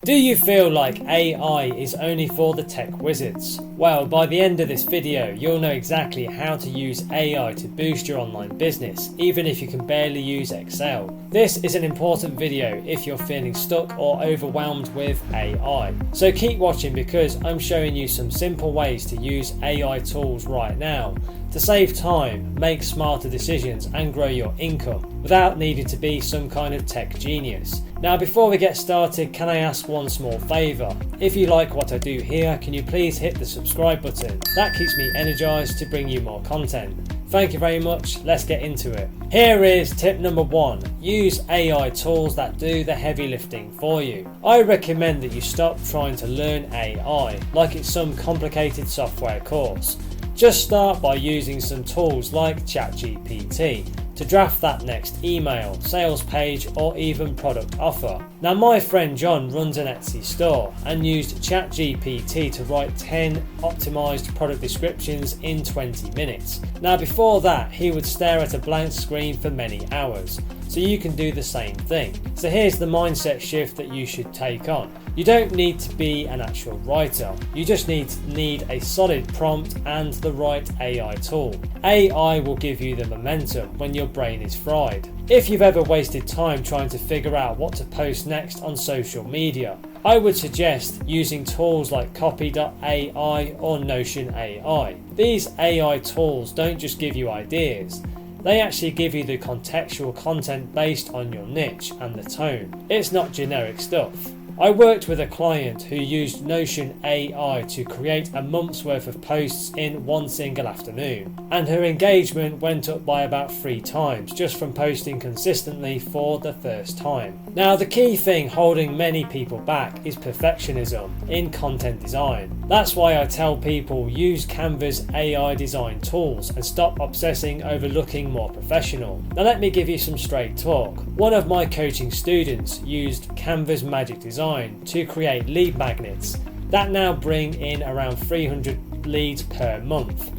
Do you feel like AI is only for the tech wizards? Well, by the end of this video, you'll know exactly how to use AI to boost your online business, even if you can barely use Excel. This is an important video if you're feeling stuck or overwhelmed with AI. So keep watching because I'm showing you some simple ways to use AI tools right now to save time, make smarter decisions and grow your income without needing to be some kind of tech genius. Now before we get started, can I ask one small favour? If you like what I do here, can you please hit the subscribe button? That keeps me energised to bring you more content. Thank you very much, let's get into it. Here is tip number 1. Use AI tools that do the heavy lifting for you. I recommend that you stop trying to learn AI like it's some complicated software course. Just start by using some tools like ChatGPT to draft that next email, sales page or even product offer. Now my friend John runs an Etsy store and used ChatGPT to write 10 optimized product descriptions in 20 minutes. Now before that he would stare at a blank screen for many hours. So you can do the same thing. So here's the mindset shift that you should take on. You don't need to be an actual writer. You just need a solid prompt and the right AI tool. AI will give you the momentum when your brain is fried. If you've ever wasted time trying to figure out what to post next on social media, I would suggest using tools like Copy.ai or Notion AI. These AI tools don't just give you ideas. They actually give you the contextual content based on your niche and the tone. It's not generic stuff. I worked with a client who used Notion AI to create a month's worth of posts in one single afternoon, and her engagement went up by about 3 times just from posting consistently for the first time. Now the key thing holding many people back is perfectionism in content design. That's why I tell people use Canva's AI design tools and stop obsessing over looking more professional. Now let me give you some straight talk. One of my coaching students used Canva's magic design to create lead magnets that now bring in around 300 leads per month,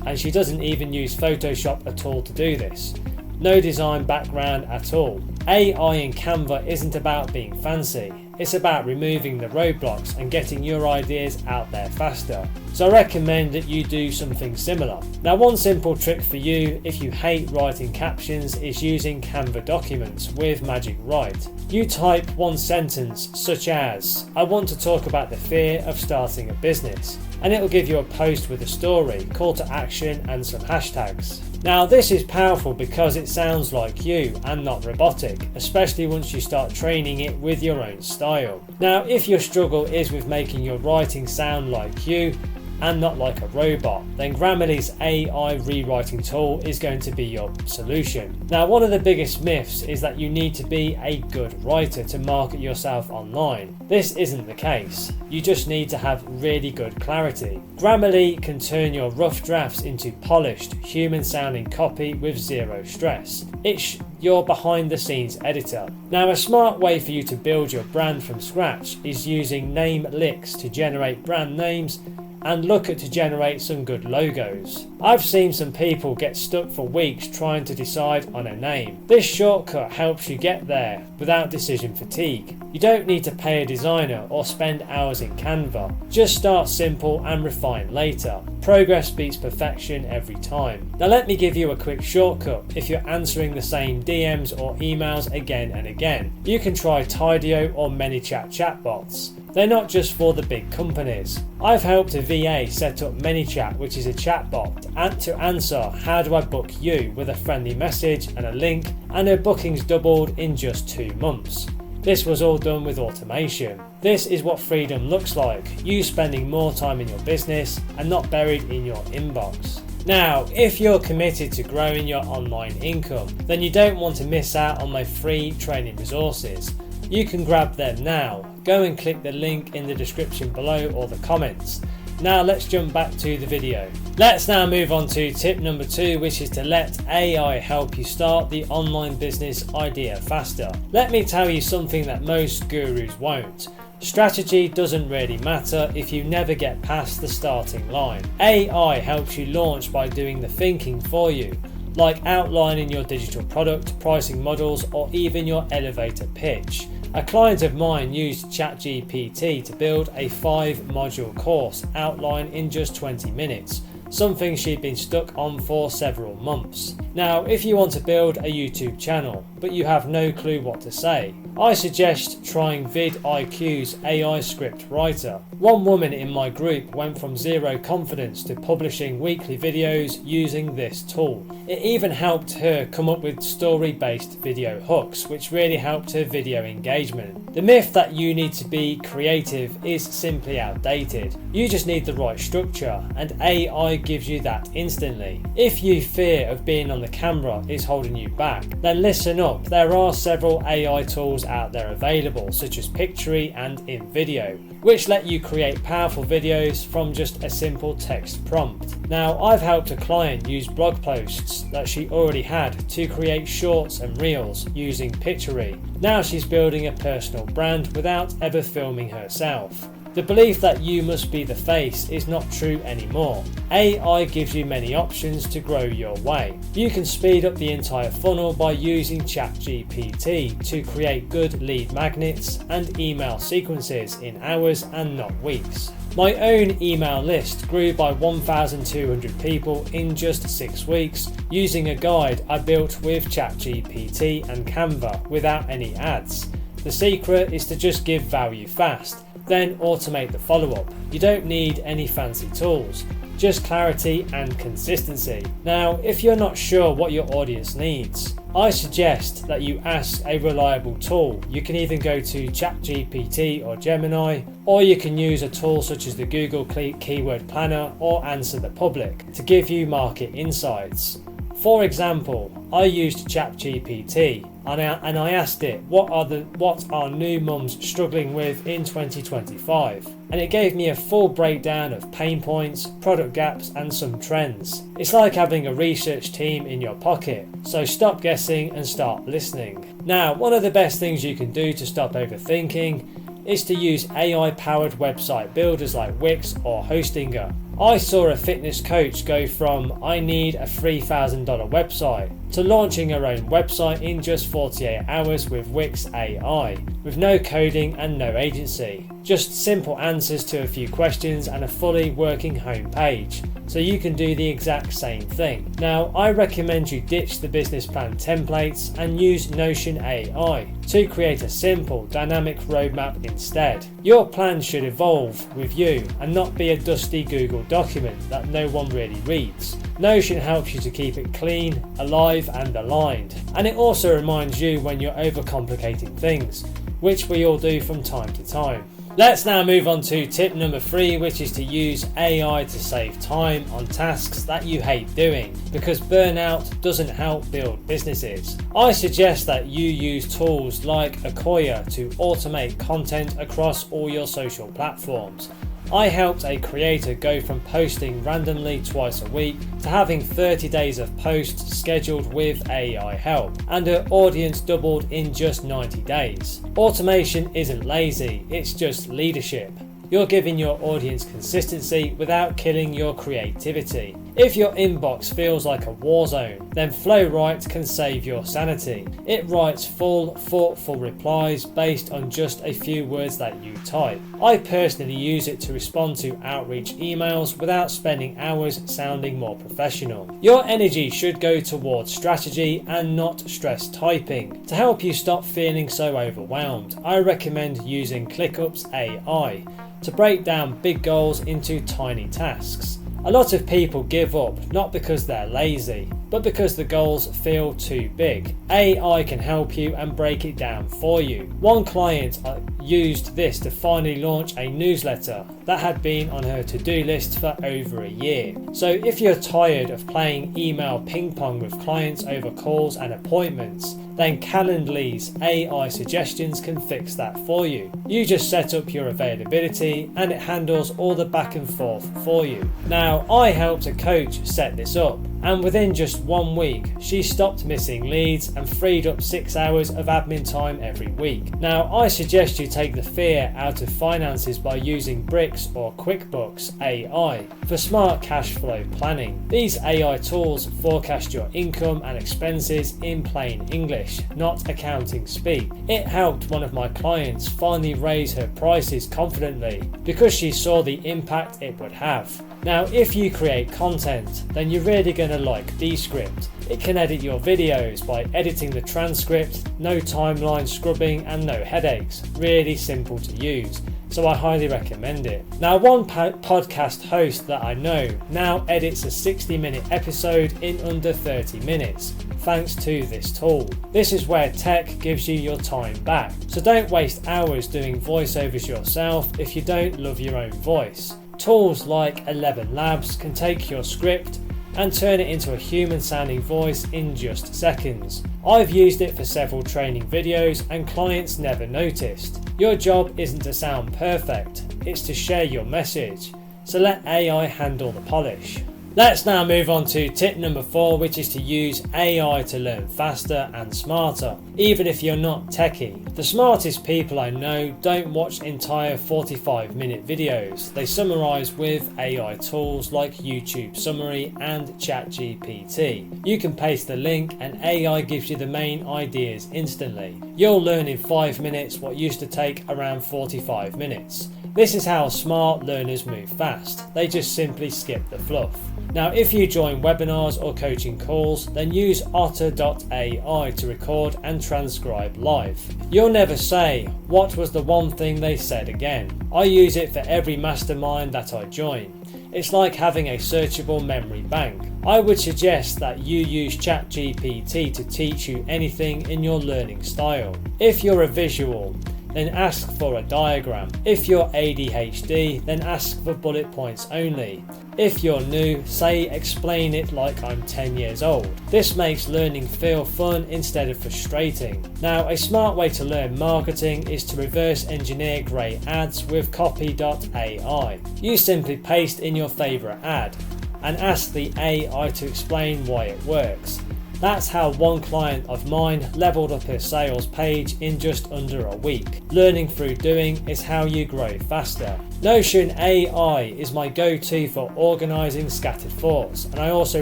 and she doesn't even use Photoshop at all to do this. No design background at all. AI in Canva isn't about being fancy, it's about removing the roadblocks and getting your ideas out there faster. So I recommend that you do something similar. Now one simple trick for you if you hate writing captions is using Canva documents with Magic Write. You type one sentence such as, I want to talk about the fear of starting a business, and it will give you a post with a story, call to action and some hashtags. Now this is powerful because it sounds like you and not robotic, especially once you start training it with your own style. Now if your struggle is with making your writing sound like you and not like a robot, then Grammarly's AI rewriting tool is going to be your solution. Now one of the biggest myths is that you need to be a good writer to market yourself online. This isn't the case. You just need to have really good clarity. Grammarly can turn your rough drafts into polished, human sounding copy with zero stress. It's your behind the scenes editor. Now a smart way for you to build your brand from scratch is using name licks to generate brand names and Looker to generate some good logos. I've seen some people get stuck for weeks trying to decide on a name. This shortcut helps you get there without decision fatigue. You don't need to pay a designer or spend hours in Canva. Just start simple and refine later. Progress beats perfection every time. Now let me give you a quick shortcut if you're answering the same DMs or emails again and again. You can try Tidio or ManyChat chatbots. They're not just for the big companies. I've helped a VA set up ManyChat, which is a chatbot, and to answer how do I book you with a friendly message and a link, and her bookings doubled in just 2 months. This was all done with automation. This is what freedom looks like, you spending more time in your business and not buried in your inbox. Now, if you're committed to growing your online income, then you don't want to miss out on my free training resources. You can grab them now. Go and click the link in the description below or the comments. Now let's jump back to the video. Let's now move on to tip number 2, which is to let AI help you start the online business idea faster. Let me tell you something that most gurus won't. Strategy doesn't really matter if you never get past the starting line. AI helps you launch by doing the thinking for you, like outlining your digital product, pricing models, or even your elevator pitch. A client of mine used ChatGPT to build a 5-module course outline in just 20 minutes, something she'd been stuck on for several months. Now, if you want to build a YouTube channel, but you have no clue what to say, I suggest trying vidIQ's AI script writer. One woman in my group went from zero confidence to publishing weekly videos using this tool. It even helped her come up with story-based video hooks, which really helped her video engagement. The myth that you need to be creative is simply outdated. You just need the right structure, and AI gives you that instantly. If you fear of being on the camera is holding you back, then listen up. There are several AI tools out there available, such as Pictory and InVideo, which let you create powerful videos from just a simple text prompt. Now, I've helped a client use blog posts that she already had to create shorts and reels using Pictory. Now she's building a personal brand without ever filming herself. The belief that you must be the face is not true anymore. AI gives you many options to grow your way. You can speed up the entire funnel by using ChatGPT to create good lead magnets and email sequences in hours and not weeks. My own email list grew by 1,200 people in just 6 weeks using a guide I built with ChatGPT and Canva without any ads. The secret is to just give value fast, then automate the follow-up. You don't need any fancy tools, just clarity and consistency. Now, if you're not sure what your audience needs, I suggest that you ask a reliable tool. You can either go to ChatGPT or Gemini, or you can use a tool such as the Google Keyword Planner or Answer the Public to give you market insights. For example, I used ChatGPT and I asked it what are new mums struggling with in 2025, and it gave me a full breakdown of pain points, product gaps and some trends. It's like having a research team in your pocket, so stop guessing and start listening. Now, one of the best things you can do to stop overthinking is to use AI-powered website builders like Wix or Hostinger. I saw a fitness coach go from "I need a $3,000 website" to launching her own website in just 48 hours with Wix AI, with no coding and no agency. Just simple answers to a few questions and a fully working homepage, so you can do the exact same thing. Now, I recommend you ditch the business plan templates and use Notion AI to create a simple, dynamic roadmap instead. Your plan should evolve with you and not be a dusty Google document that no one really reads. Notion helps you to keep it clean, alive and aligned, and it also reminds you when you're overcomplicating things, which we all do from time to time. Let's now move on to tip number 3, which is to use AI to save time on tasks that you hate doing, because burnout doesn't help build businesses. I suggest that you use tools like Akoya to automate content across all your social platforms. I helped a creator go from posting randomly twice a week to having 30 days of posts scheduled with AI help, and her audience doubled in just 90 days. Automation isn't lazy, it's just leadership. You're giving your audience consistency without killing your creativity. If your inbox feels like a war zone, then FlowWrite can save your sanity. It writes full, thoughtful replies based on just a few words that you type. I personally use it to respond to outreach emails without spending hours sounding more professional. Your energy should go towards strategy and not stress typing. To help you stop feeling so overwhelmed, I recommend using ClickUp's AI to break down big goals into tiny tasks. A lot of people give up not because they're lazy, but because the goals feel too big. AI can help you and break it down for you. One client used this to finally launch a newsletter that had been on her to-do list for over a year. So if you're tired of playing email ping pong with clients over calls and appointments, then Calendly's AI suggestions can fix that for you. You just set up your availability and it handles all the back and forth for you. Now, I helped a coach set this up, and within just 1 week, she stopped missing leads and freed up 6 hours of admin time every week. Now, I suggest you take the fear out of finances by using bricks QuickBooks or QuickBooks AI for smart cash flow planning. These AI tools forecast your income and expenses in plain English, not accounting speak. It helped one of my clients finally raise her prices confidently because she saw the impact it would have. Now, if you create content, then you're really going to like Descript. It can edit your videos by editing the transcript, no timeline scrubbing and no headaches. Really simple to use, so I highly recommend it. Now, one podcast host that I know now edits a 60-minute episode in under 30 minutes, thanks to this tool. This is where tech gives you your time back, so don't waste hours doing voiceovers yourself if you don't love your own voice. Tools like 11 Labs can take your script and turn it into a human-sounding voice in just seconds. I've used it for several training videos and clients never noticed. Your job isn't to sound perfect, it's to share your message, so let AI handle the polish. Let's now move on to tip number 4, which is to use AI to learn faster and smarter, even if you're not techy. The smartest people I know don't watch entire 45-minute videos. They summarize with AI tools like YouTube Summary and ChatGPT. You can paste the link and AI gives you the main ideas instantly. You'll learn in 5 minutes what used to take around 45 minutes. This is how smart learners move fast. They just simply skip the fluff. Now, if you join webinars or coaching calls, then use otter.ai to record and transcribe live. You'll never say, "What was the one thing they said again?" I use it for every mastermind that I join. It's like having a searchable memory bank. I would suggest that you use ChatGPT to teach you anything in your learning style. If you're a visual, then ask for a diagram. If you're ADHD, then ask for bullet points only. If you're new, say explain it like I'm 10 years old. This makes learning feel fun instead of frustrating. Now, a smart way to learn marketing is to reverse engineer great ads with copy.ai. You simply paste in your favorite ad and ask the AI to explain why it works. That's how one client of mine leveled up her sales page in just under a week. Learning through doing is how you grow faster. Notion AI is my go-to for organising scattered thoughts, and I also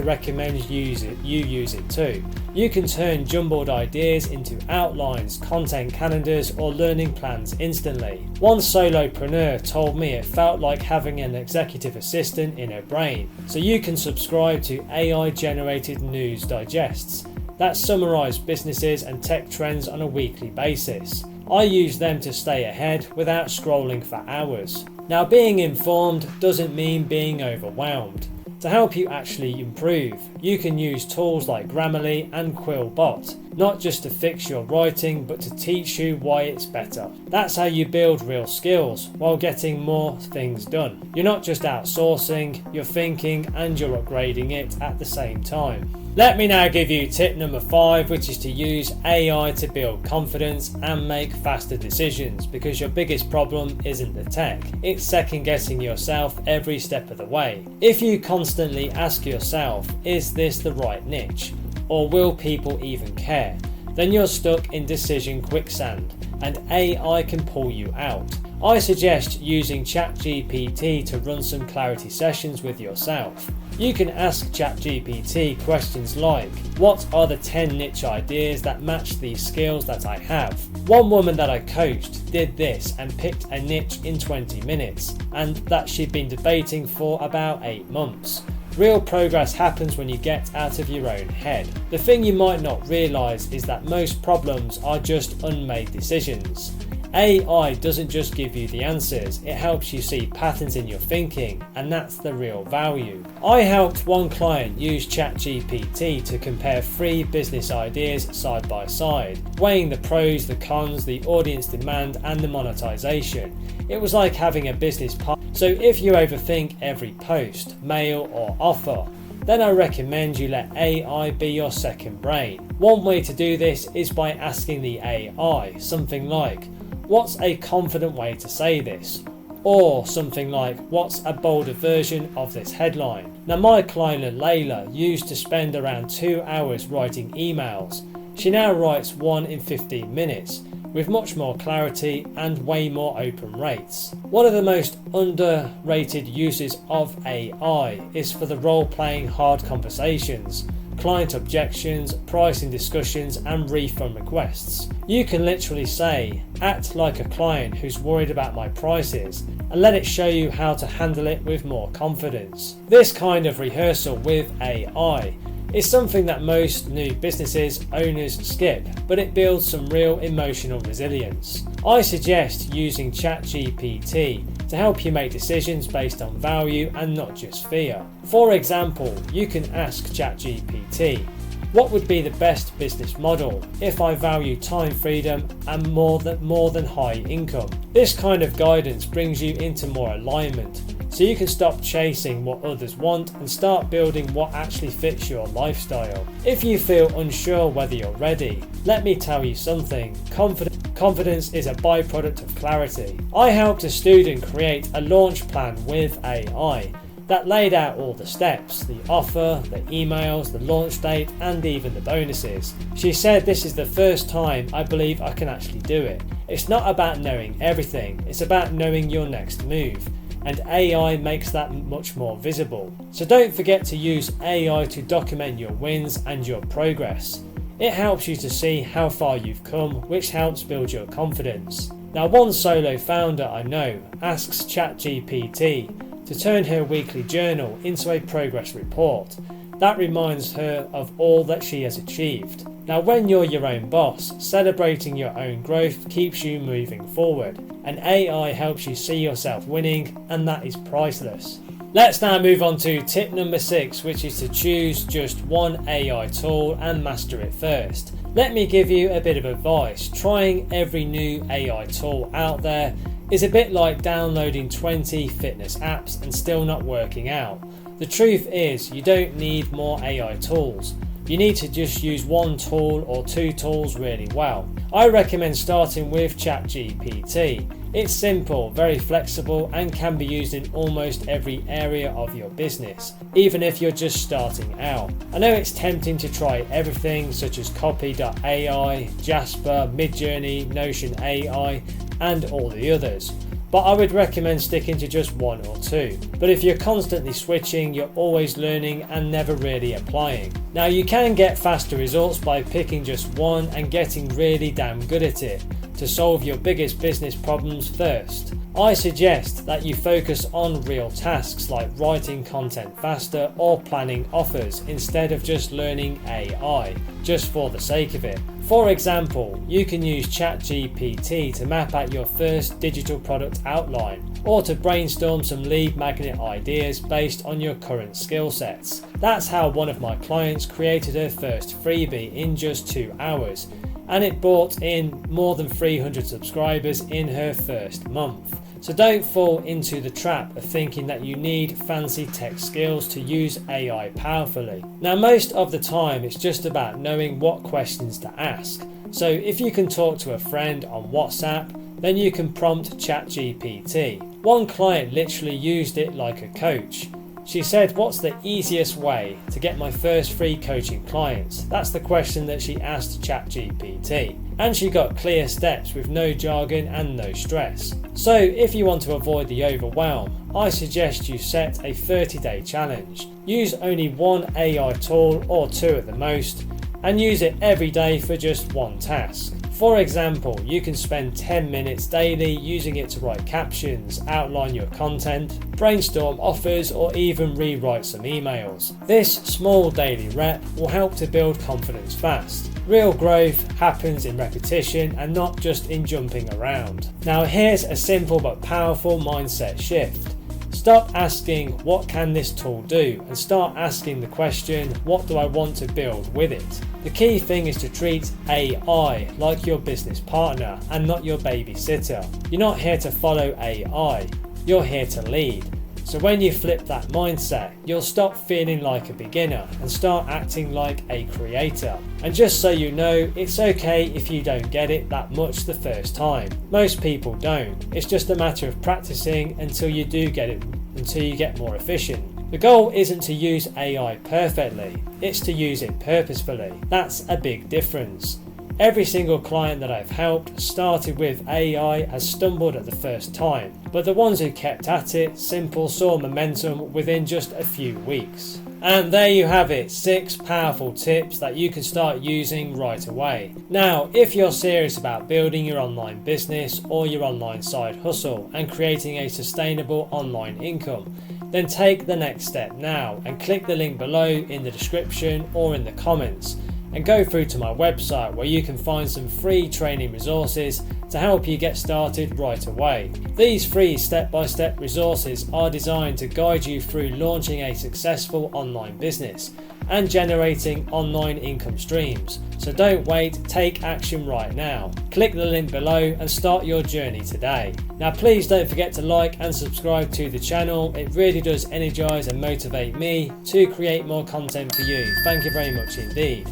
recommend you use it too. You can turn jumbled ideas into outlines, content calendars or learning plans instantly. One solopreneur told me it felt like having an executive assistant in her brain. So you can subscribe to AI generated news digests that summarise businesses and tech trends on a weekly basis. I use them to stay ahead without scrolling for hours. Now, being informed doesn't mean being overwhelmed. To help you actually improve, you can use tools like Grammarly and Quillbot, not just to fix your writing, but to teach you why it's better. That's how you build real skills while getting more things done. You're not just outsourcing, you're thinking and you're upgrading it at the same time. Let me now give you tip number 5, which is to use AI to build confidence and make faster decisions, because your biggest problem isn't the tech, it's second guessing yourself every step of the way. If you constantly ask yourself, is this the right niche? Or will people even care? Then you're stuck in decision quicksand and AI can pull you out. I suggest using ChatGPT to run some clarity sessions with yourself. You can ask ChatGPT questions like, what are the 10 niche ideas that match these skills that I have? One woman that I coached did this and picked a niche in 20 minutes, and that she'd been debating for about 8 months. Real progress happens when you get out of your own head. The thing you might not realise is that most problems are just unmade decisions. AI doesn't just give you the answers, it helps you see patterns in your thinking, and that's the real value. I helped one client use ChatGPT to compare 3 business ideas side by side, weighing the pros, the cons, the audience demand and the monetization. It was like having a business partner. So if you overthink every post, mail or offer, then I recommend you let AI be your second brain. One way to do this is by asking the AI something like, what's a confident way to say this? Or something like, what's a bolder version of this headline? Now, my client Layla used to spend around 2 hours writing emails. She now writes one in 15 minutes. with much more clarity and way more open rates. One of the most underrated uses of AI is for the role-playing hard conversations, client objections, pricing discussions and refund requests. You can literally say, act like a client who's worried about my prices, and let it show you how to handle it with more confidence. This kind of rehearsal with AI is something that most new businesses owners skip, but it builds some real emotional resilience. I suggest using ChatGPT to help you make decisions based on value and not just fear. For example, you can ask ChatGPT, what would be the best business model if I value time freedom and more than high income? This kind of guidance brings you into more alignment, so you can stop chasing what others want and start building what actually fits your lifestyle. If you feel unsure whether you're ready, let me tell you something. Confidence is a byproduct of clarity. I helped a student create a launch plan with AI that laid out all the steps, the offer, the emails, the launch date, and even the bonuses. She said, this is the first time I believe I can actually do it. It's not about knowing everything, it's about knowing your next move. And AI makes that much more visible. So don't forget to use AI to document your wins and your progress. It helps you to see how far you've come, which helps build your confidence. Now, one solo founder I know asks ChatGPT to turn her weekly journal into a progress report that reminds her of all that she has achieved. Now, when you're your own boss, celebrating your own growth keeps you moving forward, and AI helps you see yourself winning, and that is priceless. Let's now move on to tip number 6, which is to choose just one AI tool and master it first. Let me give you a bit of advice. Trying every new AI tool out there is a bit like downloading 20 fitness apps and still not working out. The truth is, you don't need more AI tools. You need to just use one tool or two tools really well. I recommend starting with ChatGPT. It's simple, very flexible, and can be used in almost every area of your business, even if you're just starting out. I know it's tempting to try everything such as Copy.ai, Jasper, Midjourney, Notion AI, and all the others, but I would recommend sticking to just one or two. But if you're constantly switching, you're always learning and never really applying. Now, you can get faster results by picking just one and getting really damn good at it to solve your biggest business problems first. I suggest that you focus on real tasks like writing content faster or planning offers instead of just learning AI just for the sake of it. For example, you can use ChatGPT to map out your first digital product outline, or to brainstorm some lead magnet ideas based on your current skill sets. That's how one of my clients created her first freebie in just 2 hours, and it brought in more than 300 subscribers in her first month. So don't fall into the trap of thinking that you need fancy tech skills to use AI powerfully. Now, most of the time it's just about knowing what questions to ask. So if you can talk to a friend on WhatsApp, then you can prompt ChatGPT. One client literally used it like a coach. She said, what's the easiest way to get my first free coaching clients? That's the question that she asked ChatGPT. And she got clear steps with no jargon and no stress. So if you want to avoid the overwhelm, I suggest you set a 30-day challenge. Use only one AI tool or two at the most, and use it every day for just one task. For example, you can spend 10 minutes daily using it to write captions, outline your content, brainstorm offers, or even rewrite some emails. This small daily rep will help to build confidence fast. Real growth happens in repetition and not just in jumping around. Now, here's a simple but powerful mindset shift. Stop asking, what can this tool do? And start asking the question, what do I want to build with it? The key thing is to treat AI like your business partner and not your babysitter. You're not here to follow AI, you're here to lead. So when you flip that mindset, you'll stop feeling like a beginner and start acting like a creator. And just so you know, it's okay if you don't get it that much the first time. Most people don't. It's just a matter of practicing until you do get it, until you get more efficient. The goal isn't to use AI perfectly, it's to use it purposefully. That's a big difference. Every single client that I've helped started with AI has stumbled at the first time, but the ones who kept at it simple saw momentum within just a few weeks. And there you have it, 6 powerful tips that you can start using right away. Now, if you're serious about building your online business or your online side hustle and creating a sustainable online income, then take the next step now and click the link below in the description or in the comments and go through to my website where you can find some free training resources to help you get started right away. These free step-by-step resources are designed to guide you through launching a successful online business and generating online income streams. So don't wait, take action right now. Click the link below and start your journey today. Now please don't forget to like and subscribe to the channel. It really does energize and motivate me to create more content for you. Thank you very much indeed.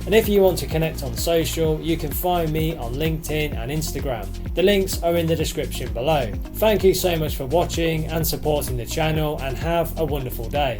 And if you want to connect on social, you can find me on LinkedIn and Instagram. The links are in the description below. Thank you so much for watching and supporting the channel, and have a wonderful day.